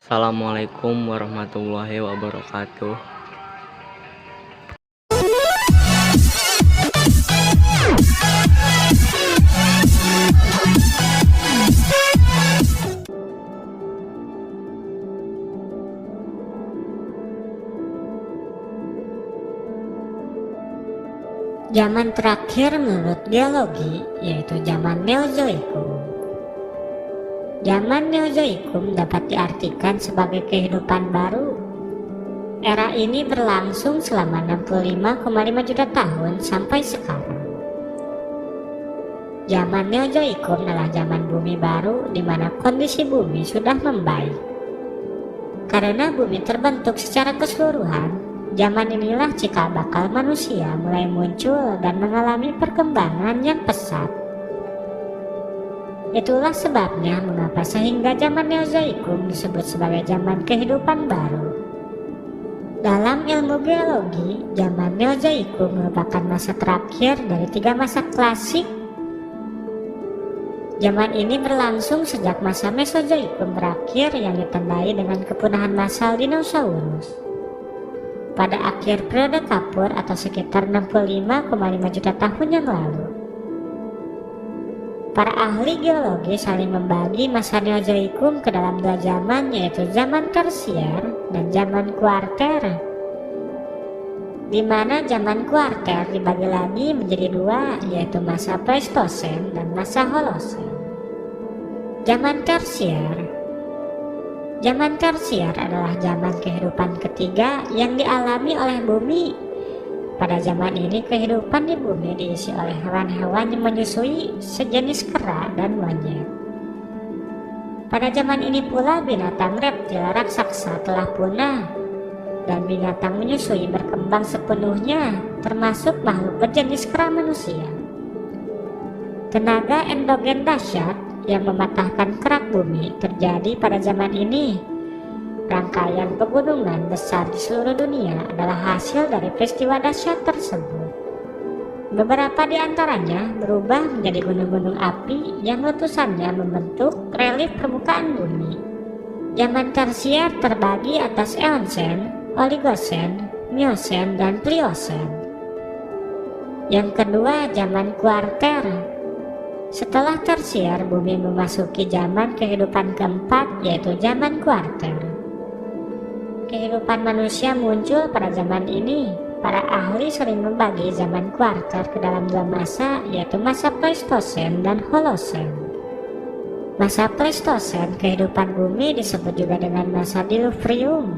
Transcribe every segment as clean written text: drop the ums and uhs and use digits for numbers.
Assalamualaikum warahmatullahi wabarakatuh. Zaman terakhir menurut geologi yaitu zaman Neozoikum. Zaman Neozoikum dapat diartikan sebagai kehidupan baru. Era ini berlangsung selama 65,5 juta tahun sampai sekarang. Zaman Neozoikum adalah zaman bumi baru di mana kondisi bumi sudah membaik. Karena bumi terbentuk secara keseluruhan, zaman inilah cikal bakal manusia mulai muncul dan mengalami perkembangan yang pesat. Itulah sebabnya mengapa sehingga zaman Neozoikum disebut sebagai zaman kehidupan baru. Dalam ilmu geologi, zaman Neozoikum merupakan masa terakhir dari 3 masa klasik. Zaman ini berlangsung sejak masa Mesozoikum berakhir yang ditandai dengan kepunahan massal dinosaurus. Pada akhir periode Kapur atau sekitar 65,5 juta tahun yang lalu. Para ahli geologi saling membagi masa Neozoikum ke dalam 2 zaman, yaitu zaman Tersier dan zaman Kuarter, di mana zaman Kuarter dibagi lagi menjadi 2, yaitu masa Pleistosen dan masa Holosen. Zaman Tersier adalah zaman kehidupan ketiga yang dialami oleh bumi. Pada zaman ini kehidupan di bumi diisi oleh hewan-hewan yang menyusui sejenis kera dan monyet. Pada zaman ini pula binatang reptil raksasa telah punah dan binatang menyusui berkembang sepenuhnya, termasuk makhluk berjenis kera manusia. Tenaga endogen dahsyat yang mematahkan kerak bumi terjadi pada zaman ini. Rangkaian pegunungan besar di seluruh dunia adalah hasil dari peristiwa dahsyat tersebut. Beberapa di antaranya berubah menjadi gunung-gunung api yang letusannya membentuk relief permukaan bumi. Zaman Tersier terbagi atas Eonsen, Oligosen, Miosen, dan Pliosen. Yang kedua, zaman Kuarter. Setelah Tersier, bumi memasuki zaman kehidupan keempat, yaitu zaman Kuarter. Kehidupan manusia muncul pada zaman ini. Para ahli sering membagi zaman Kuarter ke dalam 2 masa, yaitu masa Pleistosen dan Holosen. Masa Pleistosen, kehidupan bumi disebut juga dengan masa Diluvium,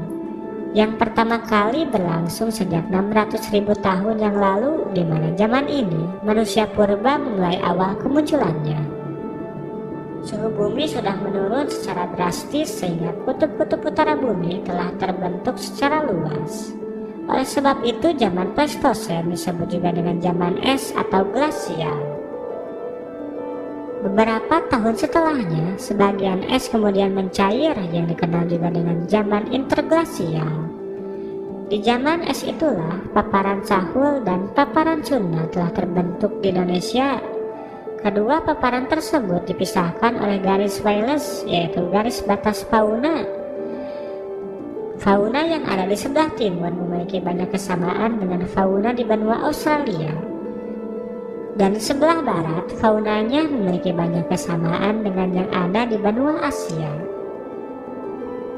yang pertama kali berlangsung sejak 600.000 tahun yang lalu, di mana zaman ini manusia purba memulai awal kemunculannya. Suhu bumi sudah menurun secara drastis sehingga kutub-kutub utara bumi telah terbentuk secara luas. Oleh sebab itu zaman Pleistosen disebut juga dengan zaman es atau glasial. Beberapa tahun setelahnya, sebagian es kemudian mencair yang dikenal juga dengan zaman interglasial. Di zaman es itulah paparan Sahul dan paparan Sunda telah terbentuk di Indonesia. Kedua paparan tersebut dipisahkan oleh garis Wallace, yaitu garis batas fauna. Fauna yang ada di sebelah timur memiliki banyak kesamaan dengan fauna di benua Australia. Dan di sebelah barat, faunanya memiliki banyak kesamaan dengan yang ada di benua Asia.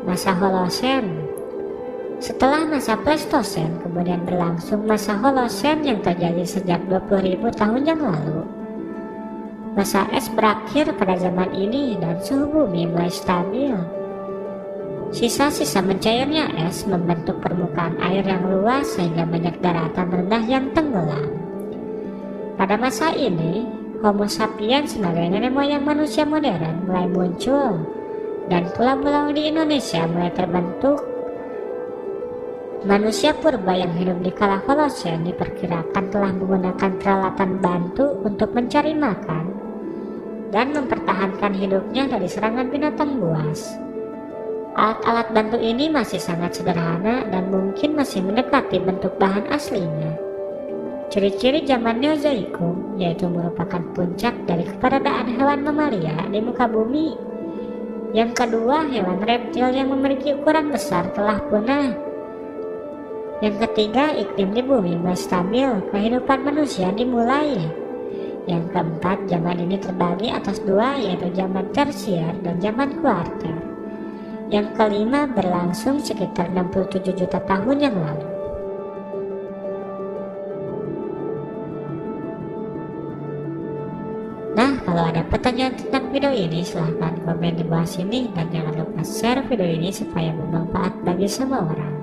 Masa Holosen. Setelah masa Pleistosen, kemudian berlangsung masa Holosen yang terjadi sejak 20.000 tahun yang lalu. Masa es berakhir pada zaman ini dan suhu bumi mulai stabil. Sisa-sisa mencairnya es membentuk permukaan air yang luas sehingga banyak daratan rendah yang tenggelam. Pada masa ini, Homo sapiens sebagai nenek moyang manusia modern mulai muncul dan pulau-pulau di Indonesia mulai terbentuk. Manusia purba yang hidup di kala Holosen diperkirakan telah menggunakan peralatan bantu untuk mencari makan dan mempertahankan hidupnya dari serangan binatang buas. Alat-alat bantu ini masih sangat sederhana dan mungkin masih mendekati bentuk bahan aslinya. Ciri-ciri zaman Neozoikum yaitu merupakan puncak dari keberadaan hewan mamalia di muka bumi. Yang kedua, hewan reptil yang memiliki ukuran besar telah punah. Yang ketiga, iklim di bumi mulai stabil, kehidupan manusia dimulai. Yang keempat, zaman ini terbagi atas dua, yaitu zaman tersier dan zaman kuarter. Yang kelima, berlangsung sekitar 67 juta tahun yang lalu. Nah, kalau ada pertanyaan tentang video ini, silahkan komen di bawah sini dan jangan lupa share video ini supaya bermanfaat bagi semua orang.